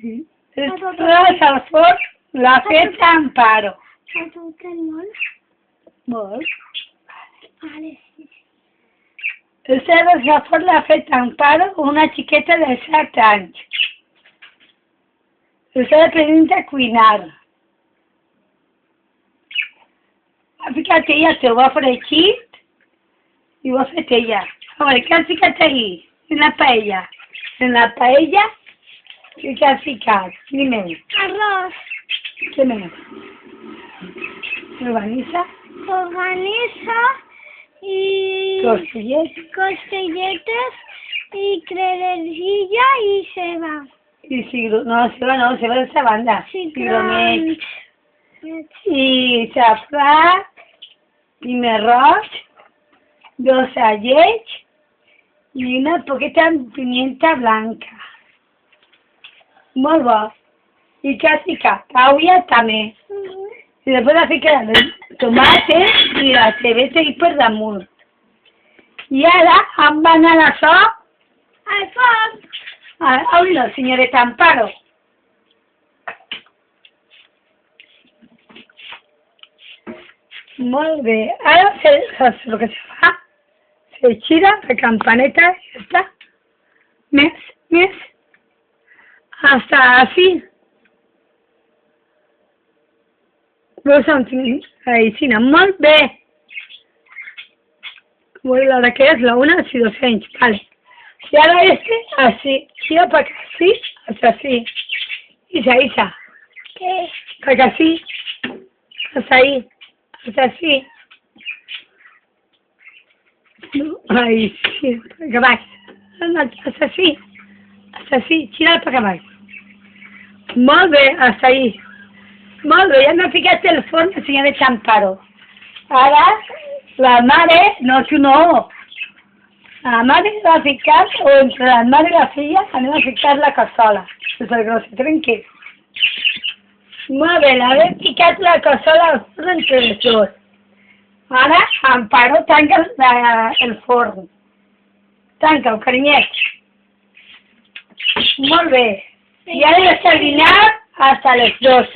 Sí. Rosa al forn l'ha fet Amparo. Molt. Vale. El ceba al forn l'ha fet Amparo, una xiqueta de 7 anys. Està aprenent a cuinar. Ha ficat ella el seu fregit i ho ha fet ella. A veure, què has ficat ahí? En la paella. En la paella, què has ficat? Dime. Arroz. Què més? Organiza. Organiza y costelletes y credencilla y ceba. I ceba no, ceba d'esta banda. Cigrons. I safrà, primer roig, 2 allets i una poqueta de pimienta blanca. Molt bo. I què has ficat? Auia també. I després ha ficat el tomàquet i la cebeta i per damunt. I ara em va anar això Al foc. Oílo, señorita Amparo. Molt bé. Ara saps el que se fa? Se gira la campaneta i ja està. Més. Hasta así. Veus on tinc? Així, molt bé. Voy a la que es la 1 y 2 inch. Vale. Y ahora así. Gira para acá, así, hasta así. Isa. ¿Qué? Para acá, así. Hasta ahí. Hasta así. Ahí, sí. Para acá baix. Hasta así. Hasta así. Gira para acá baix. Molt bé, hasta ahí. Molt bé, ja m'ha ficat el forn el señorita Amparo. Ara, la mare, no, tu no. La madre va a ficar, o entre la madre y la filla, anem a ficar la cassola, perquè no se trenqui. Molt bé, l'havem ficat la cassola al forn entre les dos. Ara, Amparo, tanca el forn. Tanca-ho, carinyet. Molt bé. I ara hem de dinar hasta les 2.